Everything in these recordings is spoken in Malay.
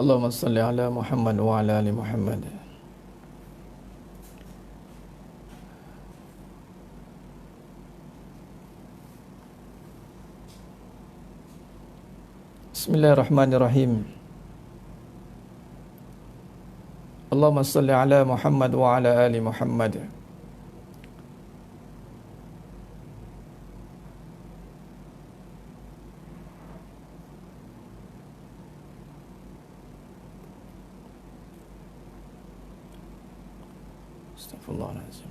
Allahumma salli ala Muhammad wa ala ali Muhammad. Bismillahirrahmanirrahim. Allahumma salli ala Muhammad wa ala ali Muhammad. Astaghfirullahaladzim.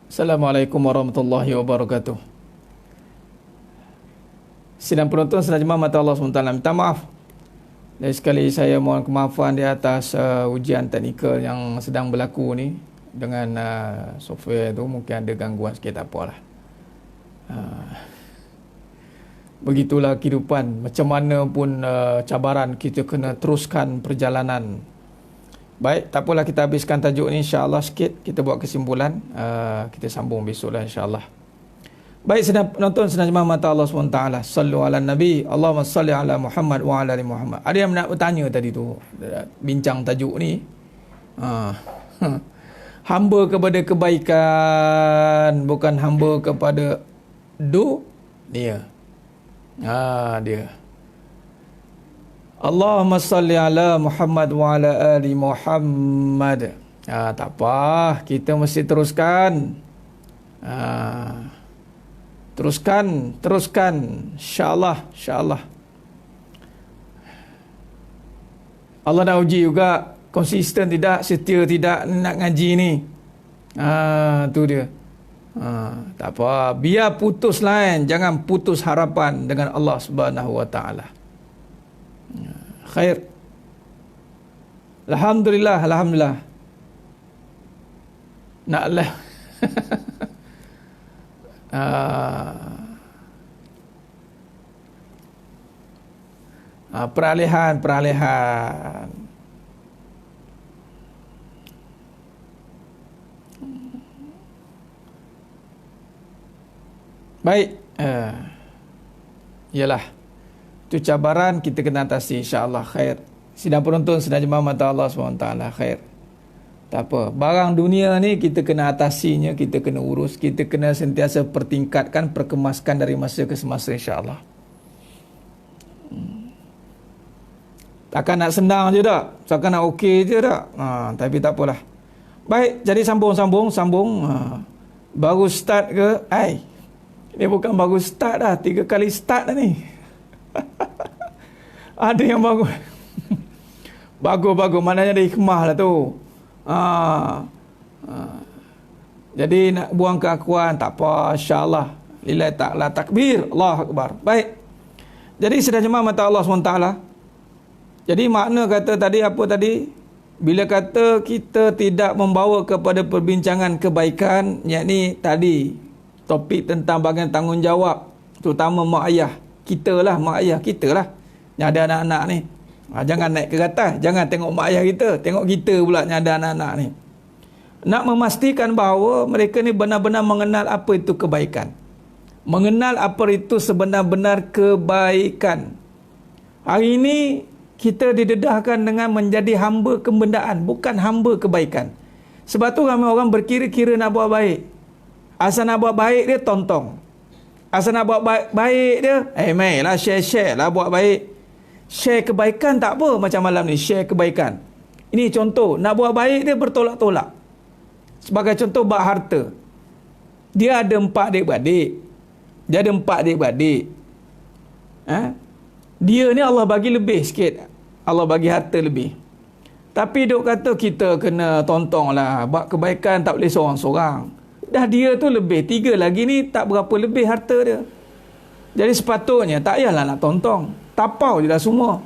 Assalamualaikum warahmatullahi wabarakatuh. Sidang penonton, sedang jemaah mata Allah SWT, minta maaf. Dan sekali saya mohon kemaafan di atas ujian teknikal yang sedang berlaku ni. Dengan software tu mungkin ada gangguan sikit, tak apalah. Begitulah kehidupan. Macam mana pun cabaran, kita kena teruskan perjalanan. Baik, tak apalah, kita habiskan tajuk ni insya-Allah sikit, kita buat kesimpulan, kita sambung besoklah insya-Allah. Baik, sedang penonton, sedang jemaah mata Allah SWT, sallu ala Nabi, Allahumma salli ala Muhammad wa ala ali Muhammad. Ada yang nak bertanya tadi tu, bincang tajuk ni, hamba kepada kebaikan, bukan hamba kepada dunia. Dia Allahumma salli ala Muhammad wa ala ali Muhammad. Tak apa, kita mesti teruskan. Teruskan insya-Allah. Allah dah uji juga, konsisten tidak, setia tidak nak ngaji ni. Tu dia. Tak apa, biar putus lain, jangan putus harapan dengan Allah Subhanahu wa taala. Khair. Alhamdulillah. Naklah. Peralihan. Baik. Yalah. Itu cabaran, kita kena atasi, insya-Allah. Khair. Sidang penonton, sedang jemaah mata Allah SWT, khair. Tak apa, barang dunia ni kita kena atasinya, kita kena urus, kita kena sentiasa pertingkatkan, perkemaskan dari masa ke semasa, insya-Allah. Takkan nak senang je tak, takkan nak okey je tak, tapi tak apalah. Baik, jadi sambung. Baru start ke? Ini bukan baru start dah, 3 kali start dah ni. Ada yang bagus. Bagus. Maknanya ada hikmah lah tu. Jadi nak buang keakuan, tak apa, insya-Allah. Lillahi ta'ala takbir, Allahu akbar. Baik. Jadi sedang jemaah mata Allah SWT. Jadi makna kata tadi apa tadi? Bila kata kita tidak membawa kepada perbincangan kebaikan, yakni tadi topik tentang bahagian tanggungjawab, terutama mak ayah kita lah, yang ada anak-anak ni. Jangan naik ke atas, jangan tengok mak ayah kita, tengok kita pula yang ada anak-anak ni. Nak memastikan bahawa mereka ni benar-benar mengenal apa itu kebaikan, mengenal apa itu sebenar-benar kebaikan. Hari ini kita didedahkan dengan menjadi hamba kebendaan, bukan hamba kebaikan. Sebab tu ramai orang berkira-kira nak buat baik. Asal nak buat baik dia tontong. Asal nak buat baik dia, mainlah share lah buat baik. Share kebaikan tak apa, macam malam ni share kebaikan. Ini contoh, nak buat baik dia bertolak-tolak. Sebagai contoh, bab harta. Dia ada 4 adik-beradik. Dia ni Allah bagi lebih sikit. Allah bagi harta lebih. Tapi duk kata kita kena tontong lah, buat kebaikan tak boleh seorang-seorang. Dah dia tu lebih, 3 lagi ni tak berapa lebih harta dia. Jadi sepatutnya tak payahlah nak tontong, tapau je dah semua.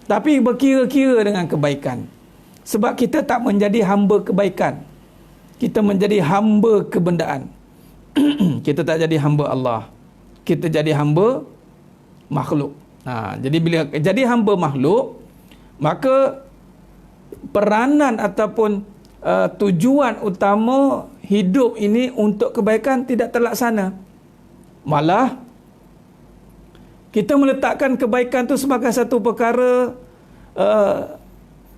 Tapi berkira-kira dengan kebaikan. Sebab kita tak menjadi hamba kebaikan, kita menjadi hamba kebendaan. Kita tak jadi hamba Allah, kita jadi hamba makhluk. Jadi bila jadi hamba makhluk, maka peranan ataupun tujuan utama hidup ini untuk kebaikan tidak terlaksana. Malah kita meletakkan kebaikan tu sebagai satu perkara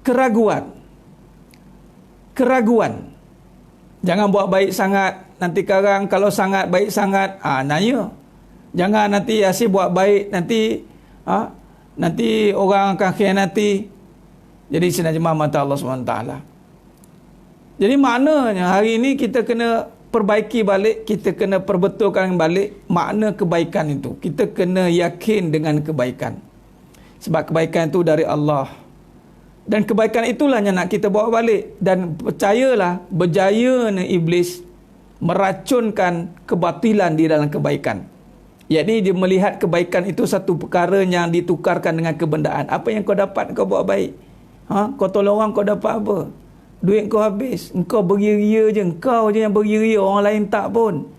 keraguan. Jangan buat baik sangat, nanti sekarang kalau sangat baik sangat, nanya. Jangan nanti asyik buat baik, nanti orang akan khianati. Jadi sebenarnya mata Allah SWT. Jadi maknanya hari ini kita kena perbaiki balik, kita kena perbetulkan balik makna kebaikan itu. Kita kena yakin dengan kebaikan. Sebab kebaikan itu dari Allah. Dan kebaikan itulah yang nak kita bawa balik. Dan percayalah, berjayanya iblis meracunkan kebatilan di dalam kebaikan. Yakni dia melihat kebaikan itu satu perkara yang ditukarkan dengan kebendaan. Apa yang kau dapat kau buat baik. Kau tolong orang kau dapat apa? Duit kau habis. Engkau beria-ria je. Engkau je yang beria-ria. Orang lain tak pun.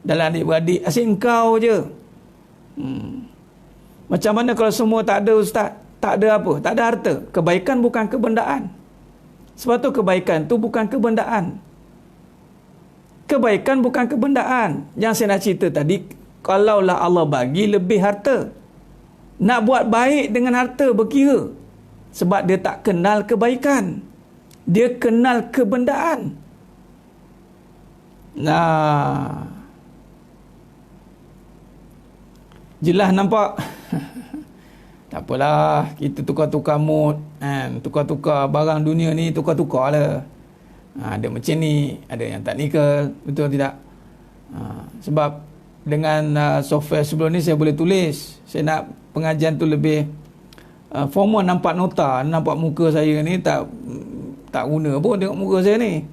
Dalam adik-beradik, asyik engkau je. Macam mana kalau semua tak ada ustaz? Tak ada apa? Tak ada harta. Kebaikan bukan kebendaan. Sebab tu kebaikan tu bukan kebendaan. Kebaikan bukan kebendaan. Yang saya nak cerita tadi, kalaulah Allah bagi lebih harta, nak buat baik dengan harta berkira. Sebab dia tak kenal kebaikan. Dia kenal kebendaan. Jelas nampak. Tak apalah, kita tukar-tukar mood, tukar-tukar barang dunia ni, tukar-tukar lah. Ada macam ni, ada yang teknikal, betul tidak? Sebab dengan software sebelum ni saya boleh tulis. Saya nak pengajian tu lebih formal, nampak nota, nampak muka saya ni tak guna pun tengok muka saya ni.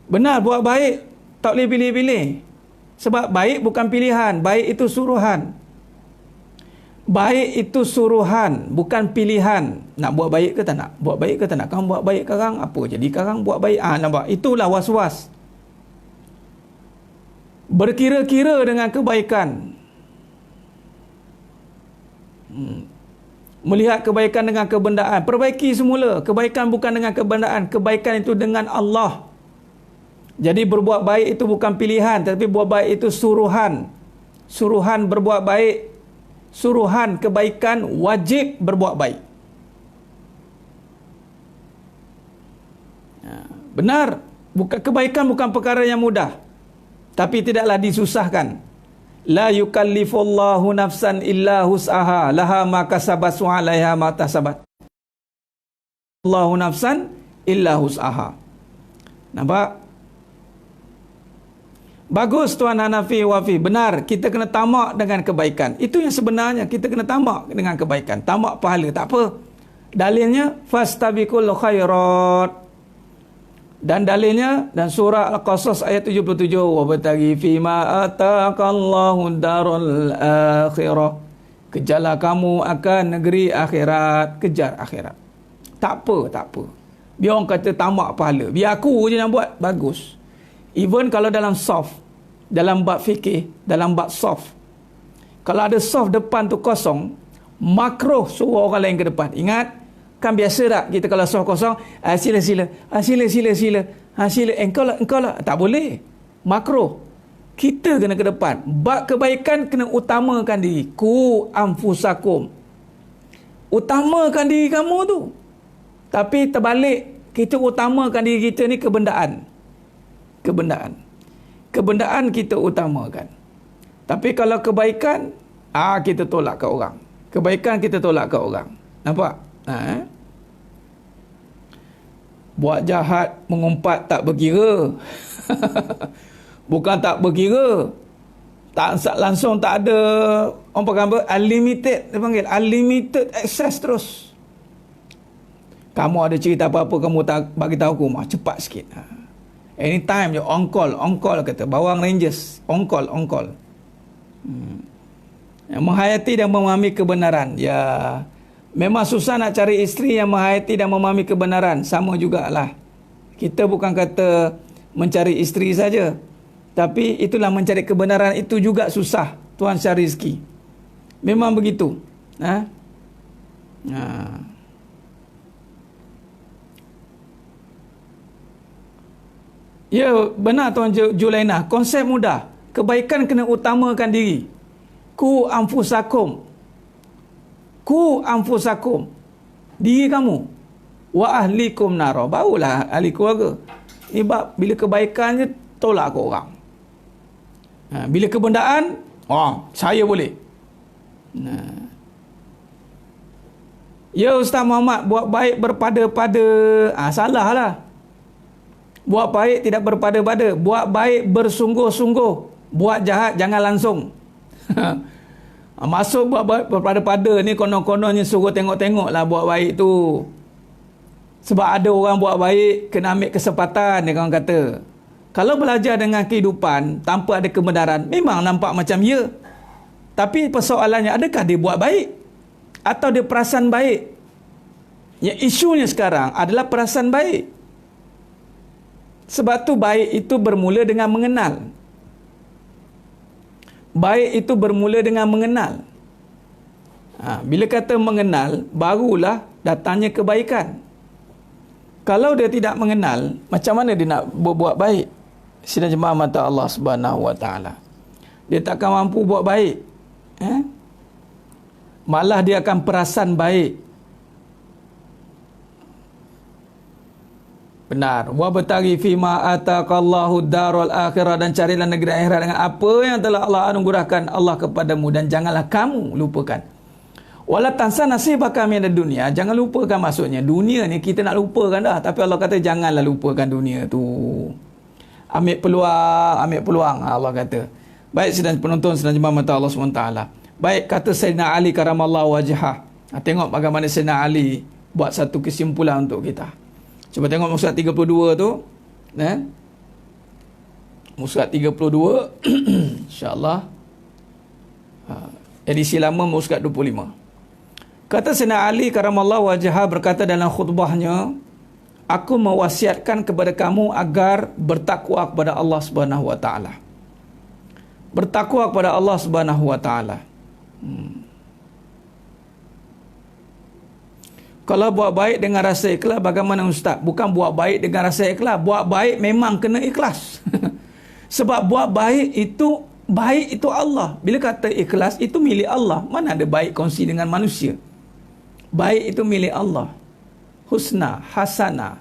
Benar, buat baik tak boleh pilih-pilih. Sebab baik bukan pilihan, baik itu suruhan. Baik itu suruhan, bukan pilihan. Nak buat baik ke tak nak? Buat baik ke tak nak? Kamu buat baik sekarang, apa jadi sekarang buat baik? Nampak? Itulah was-was. Berkira-kira dengan kebaikan. Melihat kebaikan dengan kebendaan. Perbaiki semula. Kebaikan bukan dengan kebendaan. Kebaikan itu dengan Allah. Jadi berbuat baik itu bukan pilihan, tapi buat baik itu suruhan. Suruhan berbuat baik. Suruhan kebaikan, wajib berbuat baik. Benar, kebaikan bukan perkara yang mudah, tapi tidaklah disusahkan. La yukallifullahu nafsan illa hus'aha, laha ma kasabat wa 'alaiha ma tasabat. Allahu nafsan illa hus'aha. Nampak? Bagus Tuan Hanafi Wafi. Benar, kita kena tamak dengan kebaikan. Itu yang sebenarnya, kita kena tamak dengan kebaikan. Tamak pahala, tak apa. Dalilnya, fastabiqul khairat. Dan dalilnya, dan surah Al-Qasas ayat 77. Wabtaghi fima ataqallahu darul akhirah. Kejarlah kamu akan negeri akhirat. Kejar akhirat. Tak apa. Biar orang kata tamak pahala. Biar aku je yang buat, bagus. Even kalau dalam soft, dalam bab fikih, dalam bab soft, kalau ada soft depan tu kosong, makruh suruh orang lain ke depan. Ingat, kan biasa tak kita kalau soft kosong, sila. Engkau lah. Tak boleh. Makruh. Kita kena ke depan. Bab kebaikan kena utamakan diri. Ku anfusakum. Utamakan diri kamu tu. Tapi terbalik, kita utamakan diri kita ni kebendaan. Kebendaan kita utamakan. Tapi kalau kebaikan, kita tolak ke orang. Kebaikan kita tolak ke orang. Nampak? Buat jahat, mengumpat tak berkira. Bukan tak berkira. Tak langsung tak ada, orang panggil apa? Unlimited, dia panggil. Unlimited access terus. Kamu ada cerita apa-apa, kamu tak bagi tahu aku, cepat sikit. Anytime je, on call kata. Bawang Rangers, on call. Menghayati dan memahami kebenaran. Ya, memang susah nak cari isteri yang menghayati dan memahami kebenaran. Sama jugalah. Kita bukan kata mencari isteri saja. Tapi itulah mencari kebenaran itu juga susah. Tuan Syahrizki. Memang begitu. Ya, benar Tuan Julainah. Konsep mudah. Kebaikan kena utamakan diri. Ku anfusakum. Ku anfusakum. Diri kamu. Wa ahlikum nara. Barulah ahli keluarga. Ni bila kebaikan je, tolak ke orang. Bila kebendaan, saya boleh. Ya Ustaz Muhammad, buat baik berpada-pada. Salah lah. Buat baik tidak berpada-pada. Buat baik bersungguh-sungguh. Buat jahat jangan langsung. Masuk buat baik berpada-pada ni konon-kononnya suruh tengok-tengok lah buat baik tu. Sebab ada orang buat baik kena ambil kesempatan, dia orang kata. Kalau belajar dengan kehidupan tanpa ada kebenaran, memang nampak macam ya. Tapi persoalannya, adakah dia buat baik? Atau dia perasan baik? Yang isunya sekarang adalah perasan baik. Sebab tu baik itu bermula dengan mengenal. Baik itu bermula dengan mengenal. Bila kata mengenal, barulah datangnya kebaikan. Kalau dia tidak mengenal, macam mana dia nak buat baik? Sidang jemaah mata Allah Subhanahu Wa Taala. Dia takkan mampu buat baik. Malah dia akan perasan baik. Benar. Wa bataghi fi ma ataqallahu darul akhirah, dan carilah negeri akhirat dengan apa yang telah Allah anugerahkan Allah kepadamu, dan janganlah kamu lupakan. Wala tansa nasibaka minad dunia, jangan lupakan maksudnya. Dunia ni kita nak lupakan dah, tapi Allah kata janganlah lupakan dunia tu. Ambil peluang Allah kata. Baik sedang penonton, sedang jemaah mata Allah SWT. Baik, kata Sayyidina Ali karamallahu wajhah. Tengok bagaimana Sayyidina Ali buat satu kesimpulan untuk kita. Cuba tengok muka surat 32 tu. Muka surat 32 insya-Allah. Edisi lama muka surat 25. Kata Sayyidina Ali karamallahu wajhah berkata dalam khutbahnya, aku mewasiatkan kepada kamu agar bertakwa kepada Allah Subhanahu Wa Taala. Bertakwa kepada Allah Subhanahu Wa Taala. Kalau buat baik dengan rasa ikhlas, bagaimana Ustaz? Bukan buat baik dengan rasa ikhlas. Buat baik memang kena ikhlas. Sebab buat baik itu Allah. Bila kata ikhlas, itu milik Allah. Mana ada baik kongsi dengan manusia? Baik itu milik Allah. Husna, hasana.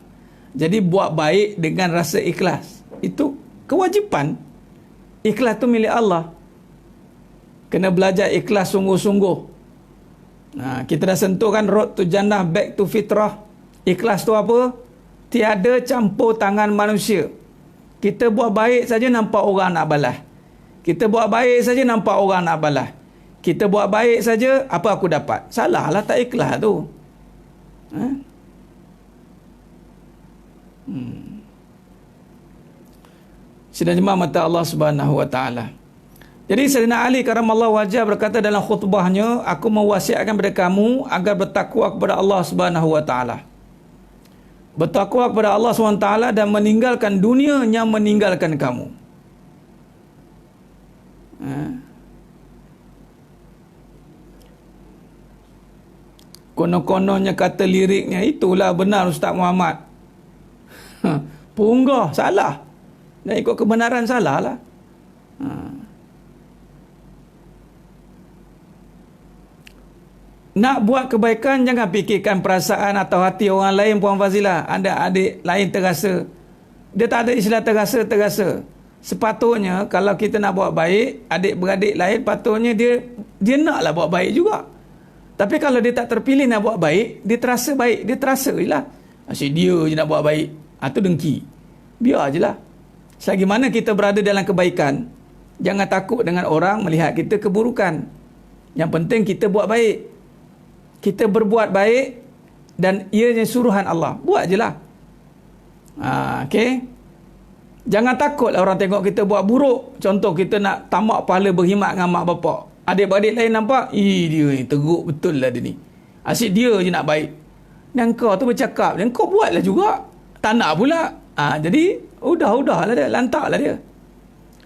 Jadi buat baik dengan rasa ikhlas. Itu kewajipan. Ikhlas itu milik Allah. Kena belajar ikhlas sungguh-sungguh. Kita dah sentuh kan road to jannah, back to fitrah. Ikhlas tu apa? Tiada campur tangan manusia. Kita buat baik saja nampak orang nak balas. Kita buat baik saja nampak orang nak balas. Kita buat baik saja, apa aku dapat? Salah lah, tak ikhlas tu. Sidang jemaah mata Allah Subhanahu Wa Taala. Jadi Sayyidina Ali karamallahu wajhah berkata dalam khutbahnya, aku mewasiatkan kepada kamu agar bertakwa kepada Allah Subhanahu Wa Taala. Bertakwa kepada Allah Subhanahu Wa Taala dan meninggalkan dunia yang meninggalkan kamu. Konon-kononnya kata liriknya, itulah benar Ustaz Muhammad. Punggah, salah. Dan ikut kebenaran salah lah. Nak buat kebaikan, jangan fikirkan perasaan atau hati orang lain, Puan Fazilah. Anda adik lain terasa. Dia tak ada istilah terasa. Sepatutnya kalau kita nak buat baik, adik-beradik lain patutnya dia naklah buat baik juga. Tapi kalau dia tak terpilih nak buat baik, dia terasa baik, dia terasa je lah. Asyik dia je nak buat baik. Itu dengki. Biar je lah. Selagi mana kita berada dalam kebaikan, jangan takut dengan orang melihat kita keburukan. Yang penting kita buat baik. Kita berbuat baik dan ianya suruhan Allah. Buat je lah. Okay. Jangan takutlah orang tengok kita buat buruk. Contoh kita nak tamak pahala berkhidmat dengan mak bapak. Adik-beradik lain nampak, dia ni teruk betul lah dia ni. Asyik dia je nak baik. Dan kau tu bercakap, dan kau buatlah juga. Tak nak pula. Jadi, udahlah dia. Lantaklah dia.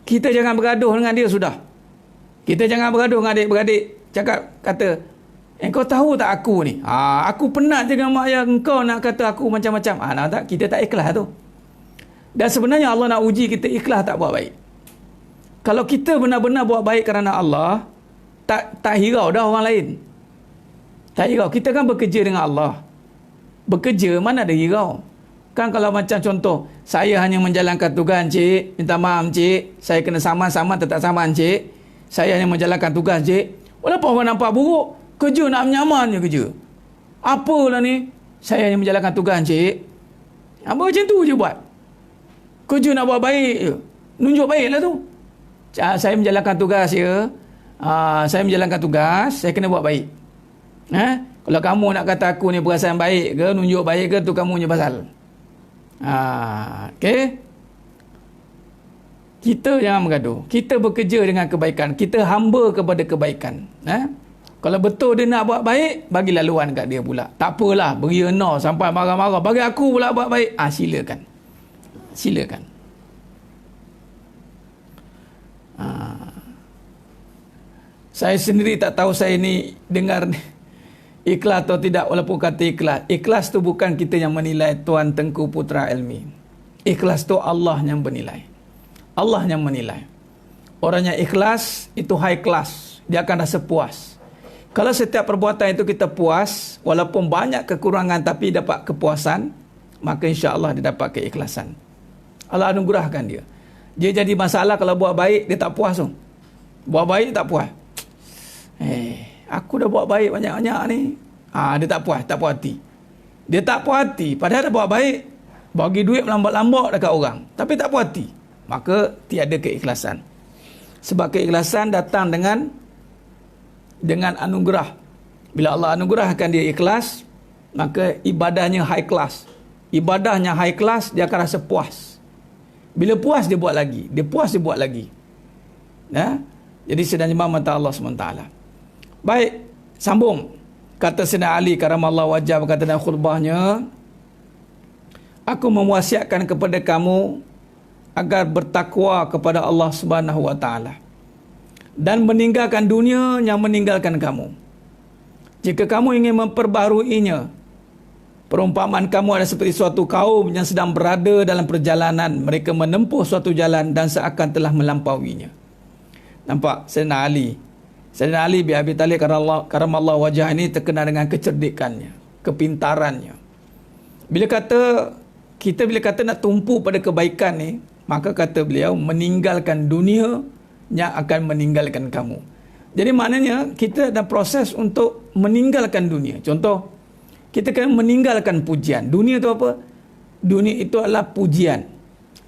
Kita jangan bergaduh dengan dia sudah. Kita jangan bergaduh dengan adik-beradik. Kata, kau tahu tak aku ni? Aku penat dengan mak ayah engkau nak kata aku macam-macam. Tak, kita tak ikhlas tu. Dan sebenarnya Allah nak uji kita ikhlas tak buat baik. Kalau kita benar-benar buat baik kerana Allah, tak hirau dah orang lain. Tak hirau. Kita kan bekerja dengan Allah. Bekerja, mana ada hirau. Kan kalau macam contoh, saya hanya menjalankan tugas encik, minta maaf encik, saya kena saman tetap saman encik, saya hanya menjalankan tugas encik. Walaupun orang nampak buruk, kerja nak menyaman je kerja. Apalah ni, saya hanya menjalankan tugas encik. Apa macam tu je buat. Kerja nak buat baik je. Nunjuk baik lah tu. Saya menjalankan tugas ya. Saya menjalankan tugas, saya kena buat baik. Kalau kamu nak kata aku ni perasaan baik ke, nunjuk baik ke, tu kamu punya pasal. Okey. Kita jangan bergaduh. Kita bekerja dengan kebaikan. Kita hamba kepada kebaikan. Kalau betul dia nak buat baik, bagi laluan kat dia pula. Tak apalah, beri no sampai marah-marah. Bagi aku pula buat baik. Silakan. Silakan. Saya sendiri tak tahu saya ni dengar ikhlas atau tidak walaupun kata ikhlas. Ikhlas tu bukan kita yang menilai, Tuan Tengku Putra Ilmi. Ikhlas tu Allah yang menilai. Allah yang menilai. Orang yang ikhlas itu high class. Dia akan rasa puas. Kalau setiap perbuatan itu kita puas, walaupun banyak kekurangan tapi dapat kepuasan, maka insya-Allah dia dapat keikhlasan. Allah anugerahkan dia. Dia jadi masalah kalau buat baik dia tak puas tu. Buat baik tak puas. Aku dah buat baik banyak-banyak ni. Dia tak puas hati. Dia tak puas hati padahal dah buat baik. Bagi duit melambat-lambat dekat orang, tapi tak puas hati. Maka tiada keikhlasan. Sebab keikhlasan datang dengan anugerah. Bila Allah anugerahkan dia ikhlas, maka ibadahnya high class. Ibadahnya high class, dia akan rasa puas. Bila puas dia buat lagi. Dia puas dia buat lagi. Jadi sedang jemaah mata Allah SWT. Baik, sambung. Kata Sayyidina Ali karamallahu wajhah berkata dalam khutbahnya, aku mewasiatkan kepada kamu agar bertakwa kepada Allah Subhanahu wa taala dan meninggalkan dunia yang meninggalkan kamu. Jika kamu ingin memperbaharuinya, perumpamaan kamu adalah seperti suatu kaum yang sedang berada dalam perjalanan. Mereka menempuh suatu jalan dan seakan telah melampauinya. Nampak Sayyidina Ali bin Abi Talib karamallahu wajhah ini terkenal dengan kecerdikannya, kepintarannya. Bila kata nak tumpu pada kebaikan ni, maka kata beliau meninggalkan dunia yang akan meninggalkan kamu. Jadi maknanya kita ada proses untuk meninggalkan dunia. Contoh, kita kena meninggalkan pujian. Dunia itu apa? Dunia itu adalah pujian.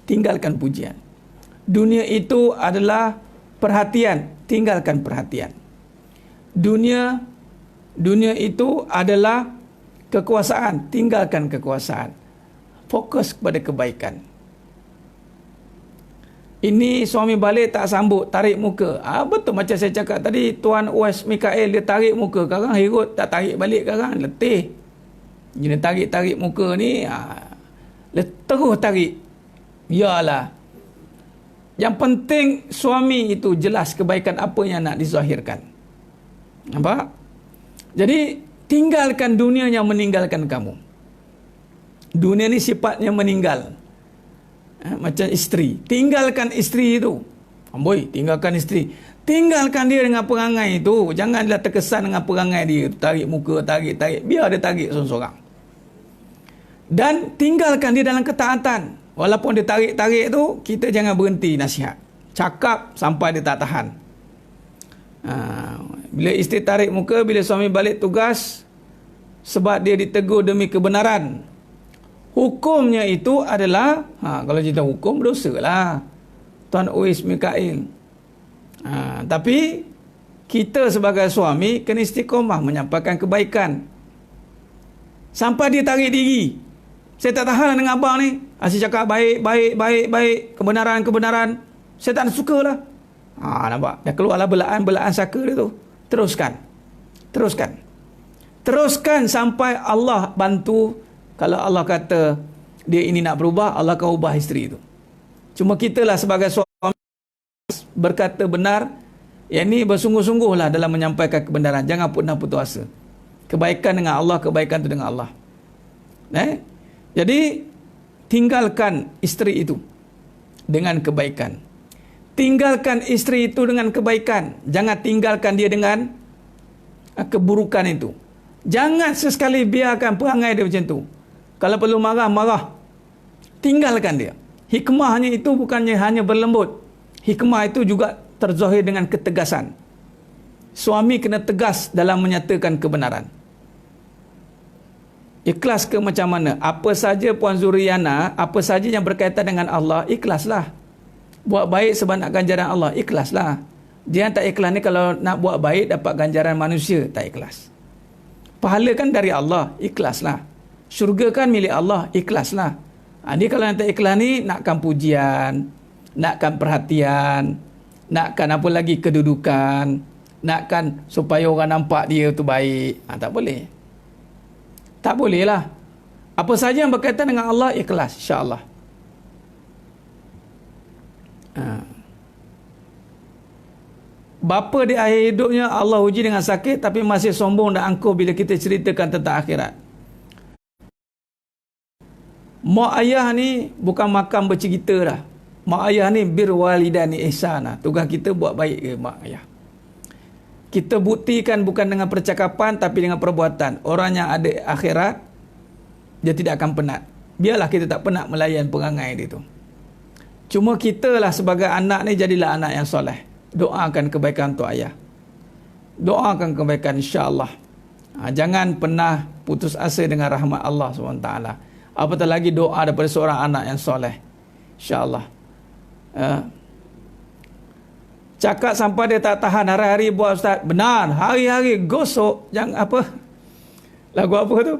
Tinggalkan pujian. Dunia itu adalah perhatian. Tinggalkan perhatian. Dunia itu adalah kekuasaan. Tinggalkan kekuasaan. Fokus kepada kebaikan. Ini suami balik tak sambut, tarik muka. Betul macam saya cakap tadi, Tuan Uwais Mikael dia tarik muka. Sekarang Herod tak tarik balik sekarang. Letih. Dia tarik muka ni, terus tarik. Yalah. Yang penting suami itu jelas kebaikan apa yang nak dizahirkan. Nampak? Jadi tinggalkan dunia yang meninggalkan kamu. Dunia ni sifatnya meninggal. Macam isteri. Tinggalkan isteri itu. Amboi, tinggalkan isteri. Tinggalkan dia dengan perangai itu. Janganlah terkesan dengan perangai dia. Tarik muka, tarik. Biar dia tarik seorang-seorang. Dan tinggalkan dia dalam ketaatan. Walaupun dia tarik tu, kita jangan berhenti nasihat. Cakap sampai dia tak tahan. Bila isteri tarik muka, bila suami balik tugas, sebab dia ditegur demi kebenaran, hukumnya itu adalah, kalau cerita hukum, berdosa lah Tuan Uwais Mikael. Tapi kita sebagai suami kena istiqomah menyampaikan kebaikan sampai dia tarik diri. Saya tak tahan dengan abang ni. Asyik cakap baik, kebenaran. Saya tak suka lah. Nampak? Dah keluarlah belaan saka dia tu. Teruskan sampai Allah bantu. Kalau Allah kata dia ini nak berubah, Allah akan ubah isteri itu. Cuma kita lah sebagai suami berkata benar. Yang ni bersungguh-sungguhlah dalam menyampaikan kebenaran. Jangan pernah putus asa. Kebaikan dengan Allah, kebaikan itu dengan Allah. Jadi tinggalkan isteri itu dengan kebaikan. Tinggalkan isteri itu dengan kebaikan. Jangan tinggalkan dia dengan keburukan itu. Jangan sesekali biarkan perangai dia macam tu. Kalau perlu marah, marah. Tinggalkan dia. Hikmahnya itu bukannya hanya berlembut. Hikmah itu juga terzahir dengan ketegasan. Suami kena tegas dalam menyatakan kebenaran. Ikhlas ke macam mana? Apa saja Puan Zuriana, apa saja yang berkaitan dengan Allah, ikhlaslah. Buat baik sebab nak ganjaran Allah, ikhlaslah. Dia tak ikhlas ni kalau nak buat baik dapat ganjaran manusia, tak ikhlas. Pahala kan dari Allah, ikhlaslah. Syurga kan milik Allah, ikhlaslah. Dia kalau nak tak ikhlas ni, nakkan pujian, nakkan perhatian, nakkan apa lagi, kedudukan, nakkan supaya orang nampak dia tu baik. Tak boleh. Tak boleh lah. Apa saja yang berkaitan dengan Allah, ikhlas, insya-Allah. Bapa di akhir hidupnya Allah uji dengan sakit, tapi masih sombong dan angkuh bila kita ceritakan tentang akhirat. Mak ayah ni bukan makan bercerita dah. Mak ayah ni birwalidani ihsana. Tugas kita buat baik ke mak ayah. Kita buktikan bukan dengan percakapan tapi dengan perbuatan. Orang yang ada akhirat, dia tidak akan penat. Biarlah kita tak penat melayan perangai dia tu. Cuma kita lah sebagai anak ni, jadilah anak yang soleh. Doakan kebaikan untuk ayah. Doakan kebaikan, insya-Allah. Jangan pernah putus asa dengan rahmat Allah SWT. Apatah lagi doa daripada seorang anak yang soleh, insya-Allah. Cakap sampai dia tak tahan, hari-hari buat ustaz. Benar, hari-hari gosok. Jangan apa, lagu apa tu,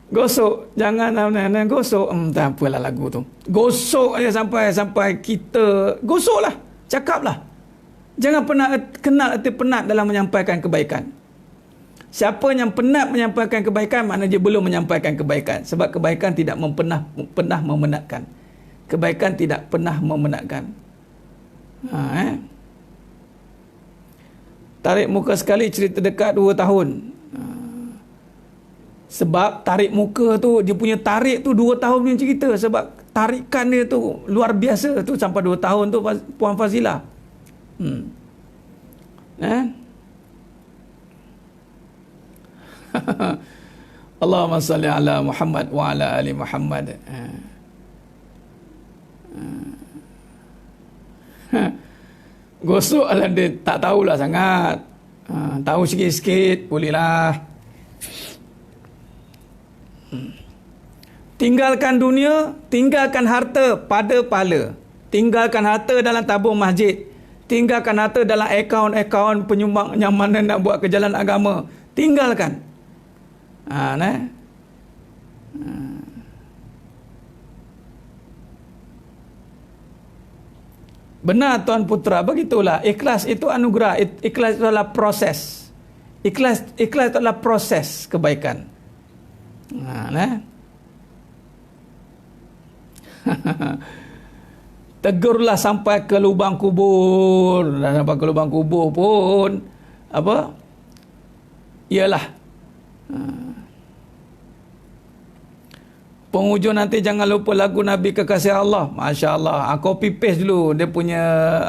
gosok, jangan gosok. Tak apalah lagu tu. Gosok aja sampai kita gosoklah, cakaplah. Jangan pernah kenal erti penat dalam menyampaikan kebaikan. Siapa yang penat menyampaikan kebaikan, maknanya dia belum menyampaikan kebaikan. Sebab kebaikan tidak pernah memenatkan. Kebaikan tidak pernah memenatkan. Tarik muka sekali, cerita dekat 2 tahun. Sebab tarik muka tu, dia punya tarik tu 2 tahun punya cerita. Sebab tarikan dia tu luar biasa tu, sampai 2 tahun tu Puan Fazilah. Allahumma salli ala Muhammad wa ala ali Muhammad. Gosok lah, dia tak tahulah sangat. Tahu sikit-sikit bolehlah. Tinggalkan dunia, tinggalkan harta pada pahala. Tinggalkan harta dalam tabung masjid. Tinggalkan harta dalam akaun-akaun penyumbang yang mana nak buat ke jalan agama. Tinggalkan. Benar Tuan Putra, begitulah. Ikhlas itu anugerah. Ikhlas itu adalah proses. Ikhlas itu adalah proses kebaikan. Tegurlah sampai ke lubang kubur. Dan sampai ke lubang kubur pun apa? Ialah penghujung nanti jangan lupa lagu Nabi Kekasih Allah. Masya Allah. Copy paste dulu dia punya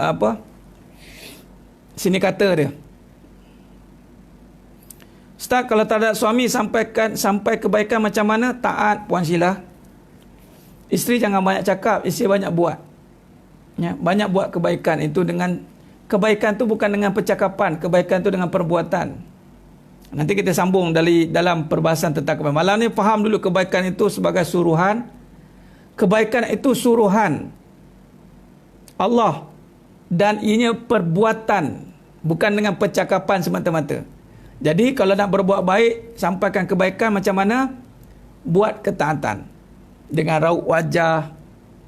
apa, sini kata dia. Ustaz, kalau tak ada suami sampai kebaikan macam mana? Taat Puan Sheila. Isteri jangan banyak cakap, isteri banyak buat. Ya, banyak buat kebaikan itu. Dengan kebaikan tu bukan dengan percakapan, kebaikan tu dengan perbuatan. Nanti kita sambung dalam perbahasan tentang kebaikan. Malam ni faham dulu kebaikan itu sebagai suruhan. Kebaikan itu suruhan Allah dan ianya perbuatan, bukan dengan percakapan semata-mata. Jadi kalau nak berbuat baik, sampaikan kebaikan macam mana? Buat ketaatan dengan raut wajah,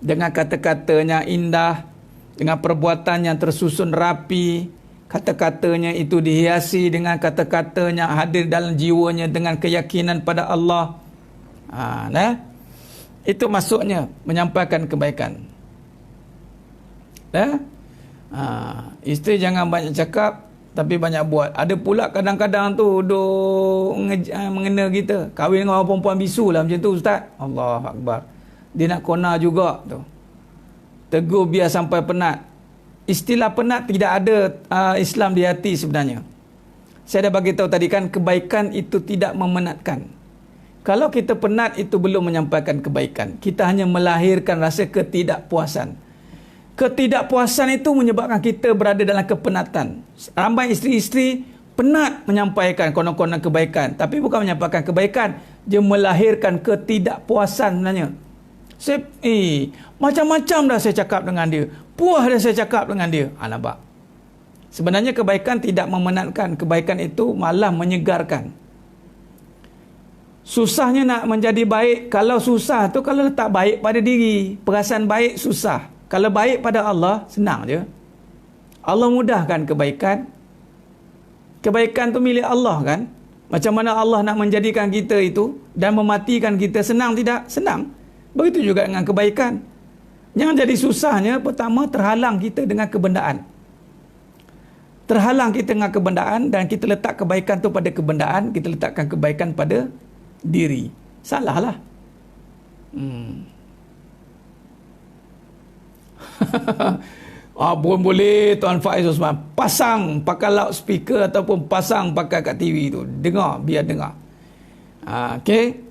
dengan kata-katanya indah, dengan perbuatan yang tersusun rapi, kata-katanya itu dihiasi dengan kata-katanya hadir dalam jiwanya dengan keyakinan pada Allah. Itu maksudnya menyampaikan kebaikan. Isteri jangan banyak cakap tapi banyak buat. Ada pula kadang-kadang tu mengena kita, kahwin dengan orang perempuan bisu lah macam tu Ustaz. Allahu Akbar. Dia nak kona juga tu. Tegur biar sampai penat. Istilah penat tidak ada Islam di hati sebenarnya. Saya dah bagi tahu tadi kan, kebaikan itu tidak memenatkan. Kalau kita penat, itu belum menyampaikan kebaikan. Kita hanya melahirkan rasa ketidakpuasan. Ketidakpuasan itu menyebabkan kita berada dalam kepenatan. Ramai isteri-isteri penat menyampaikan konon-konon kebaikan, tapi bukan menyampaikan kebaikan, dia melahirkan ketidakpuasan sebenarnya. Macam-macam dah saya cakap dengan dia, puas dah saya cakap dengan dia. Nampak? Sebenarnya kebaikan tidak memenatkan, kebaikan itu malah menyegarkan. Susahnya nak menjadi baik. Kalau susah tu kalau letak baik pada diri, perasaan baik susah. Kalau baik pada Allah, senang je. Allah mudahkan kebaikan. Kebaikan tu milik Allah kan. Macam mana Allah nak menjadikan kita itu dan mematikan kita, senang tidak? Senang. Begitu juga dengan kebaikan. Yang jadi susahnya, pertama terhalang kita dengan kebendaan. Terhalang kita dengan kebendaan, dan kita letak kebaikan tu pada kebendaan, kita letakkan kebaikan pada diri. Salahlah. Boleh Tuan Faiz Osman pasang pakai loudspeaker ataupun pasang pakai kat TV tu, dengar, biar dengar. Okey.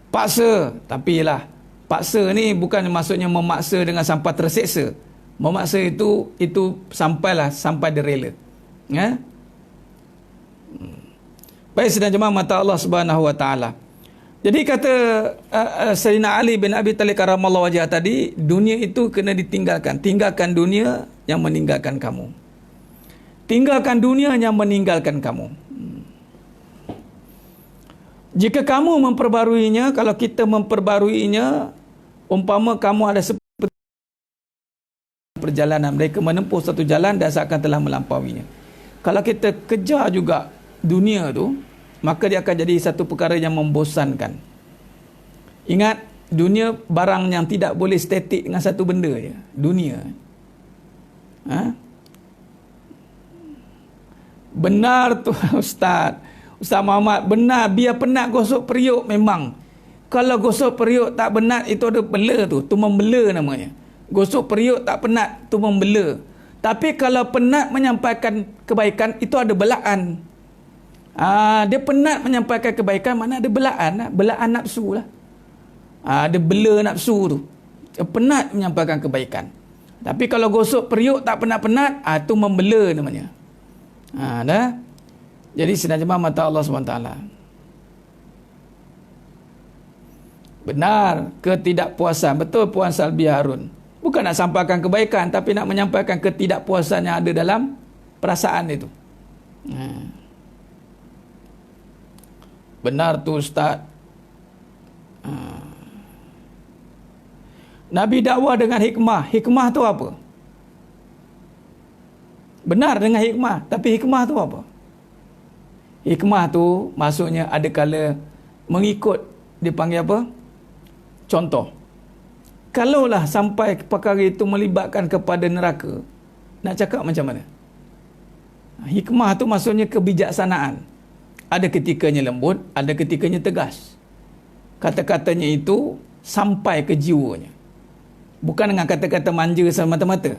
Paksa, tapi lah, paksa ni bukan maksudnya memaksa dengan sampai terseksa. Memaksa itu sampai dia rela. Ya. Baik, sedang jemaah mata Allah Subhanahu Wa Taala. Jadi kata Sayyidina Ali bin Abi Talib karamallahu wajhah tadi, dunia itu kena ditinggalkan. Tinggalkan dunia yang meninggalkan kamu. Tinggalkan dunia yang meninggalkan kamu. Jika kamu memperbaruinya, kalau kita memperbaruinya, umpama kamu ada seperti perjalanan, mereka menempuh satu jalan dan seakan telah melampauinya. Kalau kita kejar juga dunia tu, maka dia akan jadi satu perkara yang membosankan. Ingat, dunia barang yang tidak boleh statik dengan satu benda je. Dunia. Benar tu Ustaz Muhammad, benar, biar penat gosok periuk memang. Kalau gosok periuk tak penat, itu ada bela tu membela namanya. Gosok periuk tak penat, tu membela. Tapi kalau penat menyampaikan kebaikan, itu ada belaan. Dia penat menyampaikan kebaikan, mana ada belaan, belaan nafsu lah. Ada bela nafsu tu. Dia penat menyampaikan kebaikan. Tapi kalau gosok periuk tak penat-penat, tu membela namanya. Dah. Jadi sedang jemaah mata Allah SWT. Benar, ketidakpuasan. Betul Puan Salbi Harun. Bukan nak sampaikan kebaikan, tapi nak menyampaikan ketidakpuasan yang ada dalam perasaan itu. Benar tu Ustaz. Nabi dakwah dengan hikmah. Hikmah tu apa? Benar dengan hikmah, tapi hikmah tu apa? Hikmah tu maksudnya ada kala mengikut, dipanggil apa? Contoh. Kalaulah sampai perkara itu melibatkan kepada neraka, nak cakap macam mana? Hikmah tu maksudnya kebijaksanaan. Ada ketikanya lembut, ada ketikanya tegas. Kata-katanya itu sampai ke jiwanya. Bukan dengan kata-kata manja semata-mata.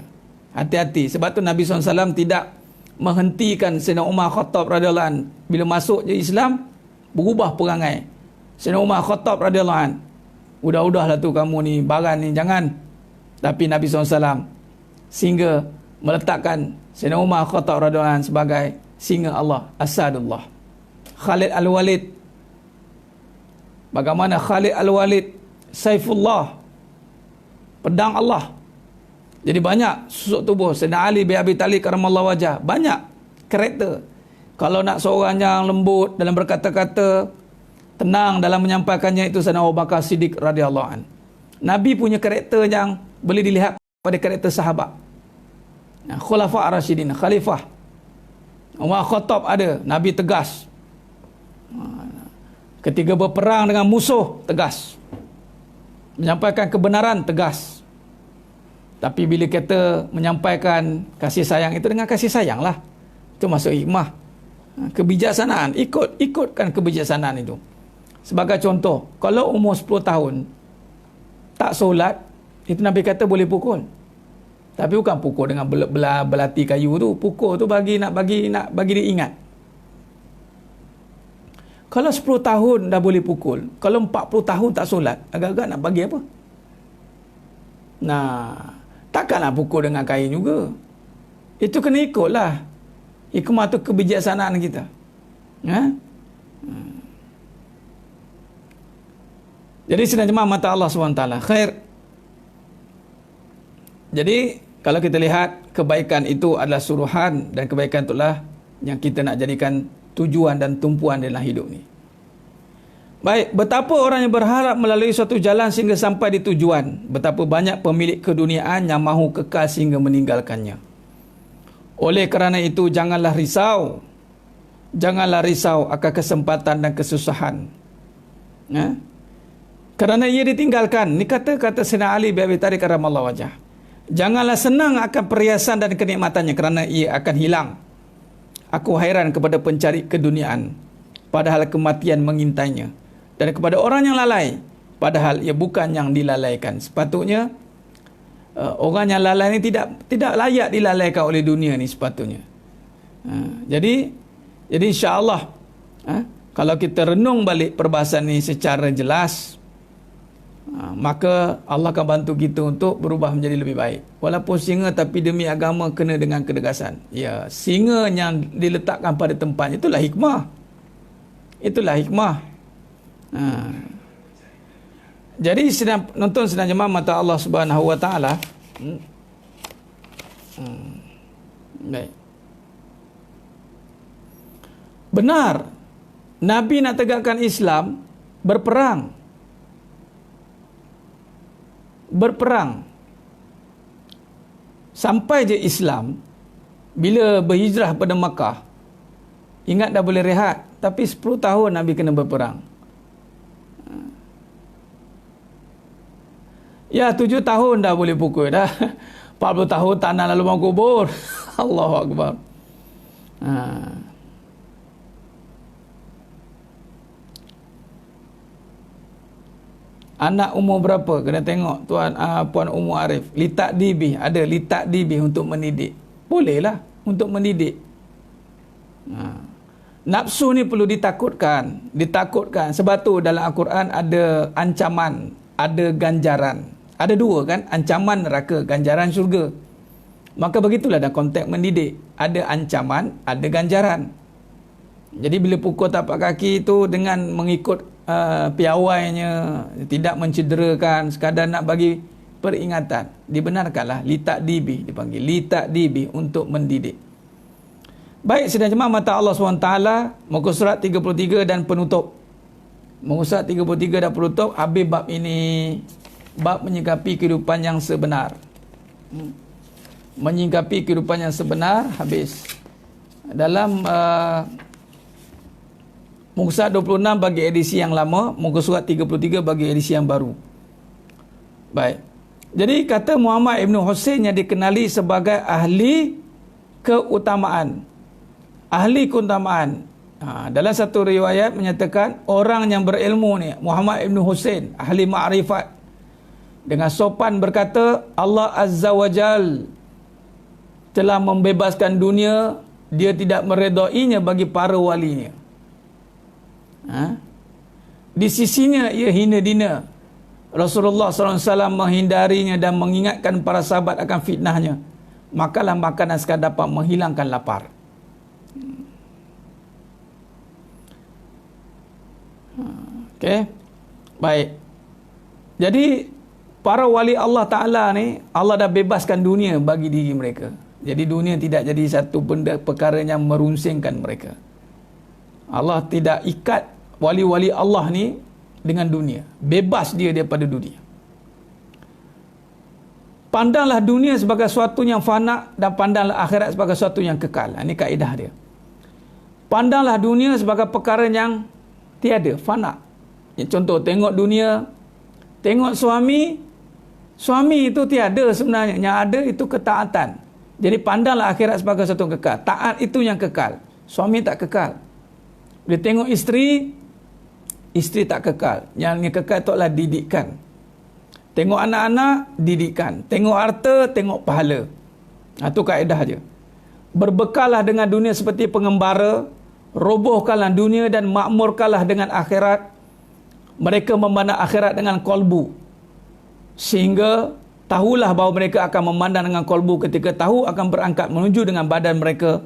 Hati-hati. Sebab tu Nabi SAW tidak menghentikan Sayyidina Umar Khattab radhiyallahu anhu. Bila masuk je Islam, berubah perangai. Sayyidina Umar Khattab radhiyallahu anhu, udah-udahlah tu kamu ni, baran ni, jangan. Tapi Nabi SAW sehingga meletakkan Sayyidina Umar Khattab radhiyallahu anhu sebagai singa Allah, Asadullah. Khalid Al-Walid, bagaimana Khalid Al-Walid Saifullah, pedang Allah. Jadi banyak susuk tubuh Sayyidina Ali bin Abi Talib karamallahu wajhah, banyak karakter. Kalau nak seorang yang lembut dalam berkata-kata, tenang dalam menyampaikannya, itu Sayyidina Abu Bakar Siddiq radhiyallahu an. Nabi punya karakter yang boleh dilihat pada karakter sahabat. Khulafa ar-Rasyidin, khalifah. Umar Khattab ada, Nabi tegas. Ketika berperang dengan musuh, tegas. Menyampaikan kebenaran, tegas. Tapi bila kita menyampaikan kasih sayang, itu dengan kasih sayang lah. Itu masuk hikmah. Kebijaksanaan, ikutkan kebijaksanaan itu. Sebagai contoh, kalau umur 10 tahun, tak solat, itu Nabi kata boleh pukul. Tapi bukan pukul dengan belati kayu tu. Pukul tu nak bagi dia ingat. Kalau 10 tahun dah boleh pukul, kalau 40 tahun tak solat, agak-agak nak bagi apa? Nah, takkanlah pukul dengan kain juga. Itu kena ikutlah. Hikmah tu kebijaksanaan kita. Jadi sedang jemaah mata Allah SWT. Khair. Jadi kalau kita lihat, kebaikan itu adalah suruhan, dan kebaikan itulah yang kita nak jadikan tujuan dan tumpuan dalam hidup ni. Baik, betapa orang yang berharap melalui suatu jalan sehingga sampai di tujuan. Betapa banyak pemilik keduniaan yang mahu kekal sehingga meninggalkannya. Oleh kerana itu, janganlah risau. Janganlah risau akan kesempatan dan kesusahan. Kerana ia ditinggalkan. Ini kata Sayyidina Ali bin Abi Thalib karramallahu wajhah. Janganlah senang akan perhiasan dan kenikmatannya, kerana ia akan hilang. Aku hairan kepada pencari keduniaan, padahal kematian mengintainya. Dan kepada orang yang lalai, padahal ia bukan yang dilalaikan. Sepatutnya orang yang lalai ni tidak layak dilalaikan oleh dunia ni sepatutnya. Jadi insya-Allah, kalau kita renung balik perbahasan ni secara jelas, maka Allah akan bantu kita untuk berubah menjadi lebih baik. Walaupun singa tapi demi agama kena dengan ketegasan. Ya, singa yang diletakkan pada tempatnya, itulah hikmah. Itulah hikmah. Jadi sedang jemaah mata Allah Subhanahu wa taala. Baik. Benar, Nabi nak tegakkan Islam, berperang. Sampai je Islam, bila berhijrah pada Makkah, ingat dah boleh rehat, tapi 10 tahun Nabi kena berperang. Ya, 7 tahun dah boleh pukul dah. 40 tahun tanah lalu mau kubur. Allahu Akbar. Anak umur berapa? Kena tengok Puan Ummu Arif. Litakdibih, ada litakdibih untuk mendidik. Bolehlah untuk mendidik. Nafsu ni perlu ditakutkan. Sebab tu dalam Al-Quran ada ancaman, ada ganjaran. Ada dua kan? Ancaman neraka, ganjaran syurga. Maka begitulah dalam konteks mendidik. Ada ancaman, ada ganjaran. Jadi bila pukul tapak kaki itu dengan mengikut piawainya, tidak mencederakan, sekadar nak bagi peringatan, dibenarkanlah. Litakdibih dipanggil, litakdibih, untuk mendidik. Baik, sedang jemaah mata Allah SWT, muka surat 33 dan penutup. Muka surat 33 dan penutup, habis bab ini. Bab menyikapi kehidupan yang sebenar. Menyikapi kehidupan yang sebenar, habis. Dalam muka surat 26 bagi edisi yang lama, muka surat 33 bagi edisi yang baru. Baik. Jadi kata Muhammad Ibn Husain yang dikenali sebagai ahli keutamaan. Ahli keutamaan. Dalam satu riwayat menyatakan orang yang berilmu ni, Muhammad Ibn Husain, ahli ma'rifat, dengan sopan berkata, Allah Azza wa Jal telah membebaskan dunia, dia tidak meredainya bagi para walinya. Di sisinya ia hina dina. Rasulullah SAW menghindarinya dan mengingatkan para sahabat akan fitnahnya. Makanlah makanan sekadar dapat menghilangkan lapar. Okey. Baik. Jadi para wali Allah Ta'ala ni, Allah dah bebaskan dunia bagi diri mereka. Jadi dunia tidak jadi satu benda perkara yang merunsingkan mereka. Allah tidak ikat wali-wali Allah ni dengan dunia. Bebas dia daripada dunia. Pandanglah dunia sebagai sesuatu yang fana, dan pandanglah akhirat sebagai sesuatu yang kekal. Ini kaedah dia. Pandanglah dunia sebagai perkara yang tiada, fana. Contoh, tengok dunia, tengok suami itu tiada sebenarnya. Yang ada itu ketaatan. Jadi pandanglah akhirat sebagai sesuatu yang kekal. Taat itu yang kekal. Suami tak kekal. Bila tengok isteri tak kekal. Yang kekal itu adalah didikan. Tengok anak-anak, didikan. Tengok harta, tengok pahala. Itu kaedah je. Berbekallah dengan dunia seperti pengembara, robohkanlah dunia dan makmurkanlah dengan akhirat. Mereka memandang akhirat dengan kolbu, sehingga tahulah bahawa mereka akan memandang dengan kolbu ketika tahu akan berangkat menuju dengan badan mereka.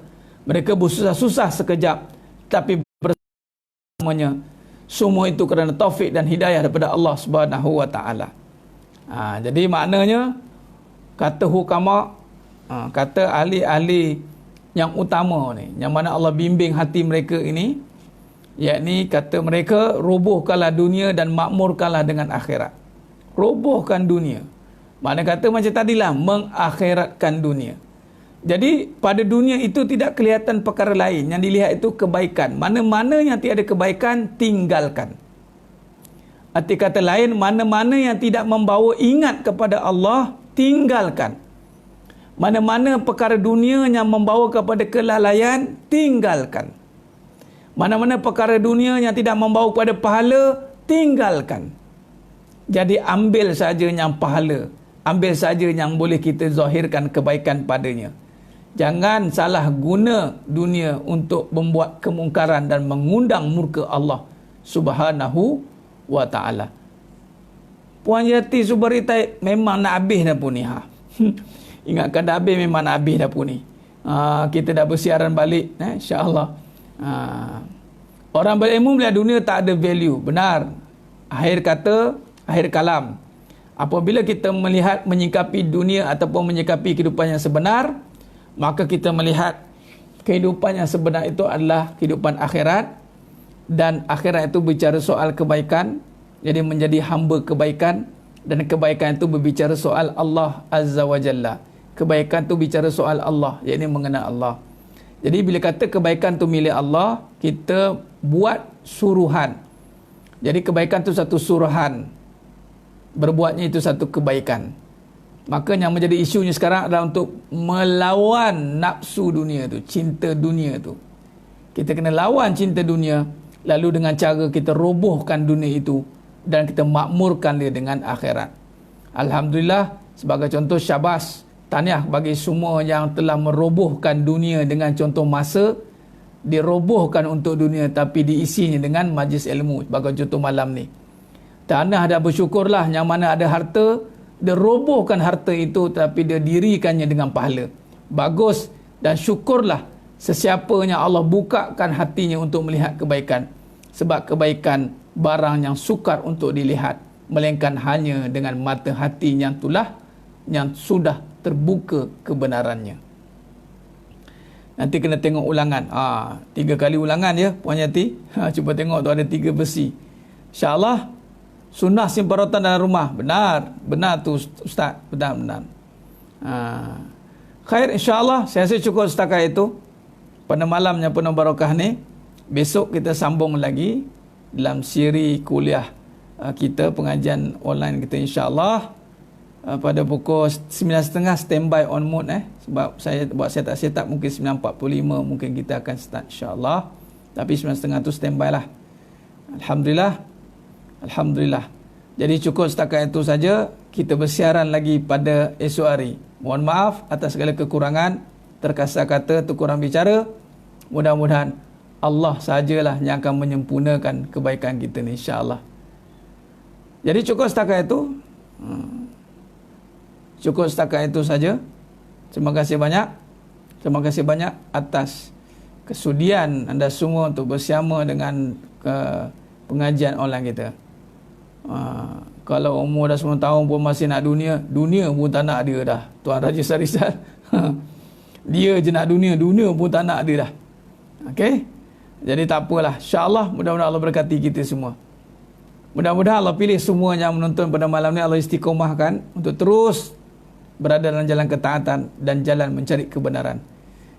Mereka bersusah-susah sekejap, tapi bersamanya. Semua itu kerana taufik dan hidayah daripada Allah Subhanahu wa taala. Jadi maknanya, kata hukama, kata ahli-ahli yang utama ni, yang mana Allah bimbing hati mereka ini, yakni kata mereka, robohkanlah dunia dan makmurkanlah dengan akhirat. Robohkan dunia, makna kata macam tadilah, mengakhiratkan dunia. Jadi pada dunia itu tidak kelihatan perkara lain, yang dilihat itu kebaikan. Mana-mana yang tiada kebaikan, tinggalkan. Arti kata lain, mana-mana yang tidak membawa ingat kepada Allah, tinggalkan. Mana-mana perkara dunia yang membawa kepada kelalaian, tinggalkan. Mana-mana perkara dunia yang tidak membawa kepada pahala, tinggalkan. Jadi ambil saja yang pahala, ambil saja yang boleh kita zahirkan kebaikan padanya. Jangan salah guna dunia untuk membuat kemungkaran dan mengundang murka Allah Subhanahu wa ta'ala. Puan Yati Subaritai, memang nak habis dah pun ni. Ingatkan dah habis, memang nak habis dah pun ni. Kita dah bersiaran balik, insyaAllah. Orang berilmu melihat dunia tak ada value. Benar. Akhir kata, akhir kalam. Apabila kita melihat, menyikapi dunia ataupun menyikapi kehidupan yang sebenar, maka kita melihat kehidupan yang sebenar itu adalah kehidupan akhirat. Dan akhirat itu bicara soal kebaikan, jadi menjadi hamba kebaikan. Dan kebaikan itu berbicara soal Allah Azza wa Jalla. Kebaikan itu bicara soal Allah, iaitu mengenal Allah. Jadi bila kata kebaikan itu milik Allah, kita buat suruhan. Jadi kebaikan itu satu suruhan, berbuatnya itu satu kebaikan. Maka yang menjadi isunya sekarang adalah untuk melawan nafsu dunia itu, cinta dunia itu. Kita kena lawan cinta dunia, lalu dengan cara kita robohkan dunia itu dan kita makmurkan dia dengan akhirat. Alhamdulillah, sebagai contoh, syabas, tahniah bagi semua yang telah merobohkan dunia dengan contoh masa, dirobohkan untuk dunia tapi diisinya dengan majlis ilmu, sebagai contoh malam ni. Tahniah dan bersyukurlah yang mana ada harta, dia robohkan harta itu tapi dia dirikannya dengan pahala. Bagus, dan syukurlah sesiapa yang Allah bukakan hatinya untuk melihat kebaikan. Sebab kebaikan barang yang sukar untuk dilihat, melainkan hanya dengan mata hati yang sudah terbuka kebenarannya. Nanti kena tengok ulangan. 3 kali ulangan ya Puan Yati. Cuba tengok tu ada 3 versi. InsyaAllah, sunnah simpan dalam rumah. Benar tu Ustaz. Benar. Khair, insyaAllah saya rasa cukup setakat itu pada malam yang penuh barakah ni. Besok kita sambung lagi dalam siri kuliah kita, pengajian online kita, insyaAllah. Pada pukul 9.30 standby on mode sebab saya buat set up mungkin 9.45 mungkin kita akan start, insyaAllah. Tapi 9.30 tu standby lah. Alhamdulillah. Jadi cukup setakat itu saja. Kita bersiaran lagi pada esok hari. Mohon maaf atas segala kekurangan, terkasar kata, terkurang bicara. Mudah-mudahan Allah sajalah yang akan menyempurnakan kebaikan kita ni, insyaAllah. Jadi cukup setakat itu. Cukup setakat itu saja. Terima kasih banyak. Terima kasih banyak atas kesudian anda semua untuk bersama dengan pengajian online kita. Kalau umur dah 10 tahun pun masih nak dunia pun tak nak dia dah. Tuan Raja Sarisal. Dia je nak dunia pun tak nak dia dah. Okey? Jadi tak apalah. InsyaAllah mudah-mudahan Allah berkati kita semua. Mudah-mudahan Allah pilih semua yang menonton pada malam ni, Allah istiqomahkan untuk terus berada dalam jalan ketaatan dan jalan mencari kebenaran.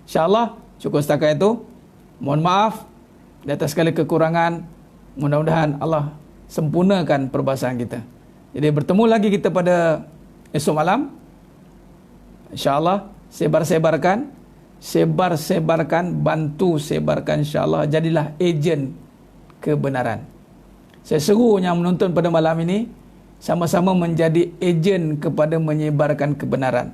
InsyaAllah cukup setakat itu. Mohon maaf di atas segala kekurangan. Mudah-mudahan Allah sempurnakan perbahasan kita. Jadi bertemu lagi kita pada esok malam. InsyaAllah sebar-sebarkan, bantu sebarkan, insyaAllah. Jadilah ejen kebenaran. Saya seru yang menonton pada malam ini, sama-sama menjadi ejen kepada menyebarkan kebenaran.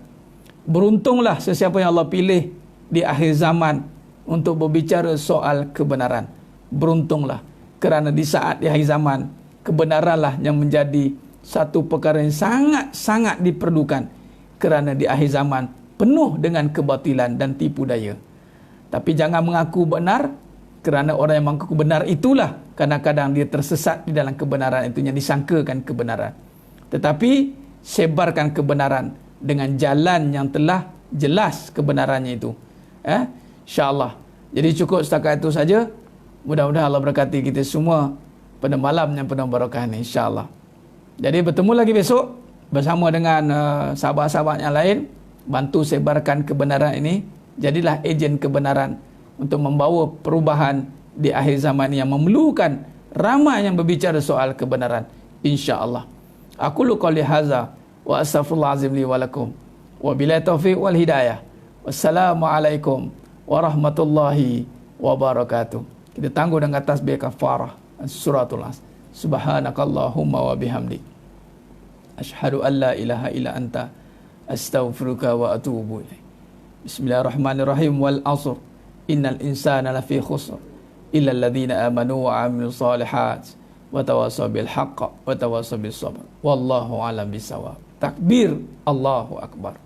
Beruntunglah sesiapa yang Allah pilih di akhir zaman untuk berbicara soal kebenaran. Beruntunglah, kerana di saat di akhir zaman, kebenaranlah yang menjadi satu perkara yang sangat-sangat diperlukan, kerana di akhir zaman penuh dengan kebatilan dan tipu daya. Tapi jangan mengaku benar, kerana orang yang mengaku benar itulah kadang-kadang dia tersesat di dalam kebenaran itu, yang disangkakan kebenaran. Tetapi sebarkan kebenaran dengan jalan yang telah jelas kebenarannya itu. InsyaAllah. Jadi cukup setakat itu saja. Mudah-mudahan Allah berkati kita semua pada malam yang penuh barakah ini, insyaAllah. Jadi bertemu lagi besok bersama dengan sahabat-sahabat yang lain. Bantu sebarkan kebenaran ini. Jadilah ejen kebenaran untuk membawa perubahan di akhir zaman yang memerlukan ramai yang berbicara soal kebenaran, insya-Allah. Aku qouli hadza wa astaghfirullahazim li wa lakum. Wa billahi taufiq wal hidayah. Wassalamualaikum warahmatullahi wabarakatuh. Kita tangguh dengan tasbih kafarah suratul As. Subhanakallahumma wa bihamdik, asyhadu an la ilaha illa anta, astaghfiruka wa atubu ilaik. Bismillahirrahmanirrahim. Wal 'ashr. Innal insana lafi khusr illa alladhina amanu wa 'amilus solihat wa tawassaw bil haqq wa tawassaw bis sabr. Wallahu a'lam bissawab. Takbir, Allahu akbar.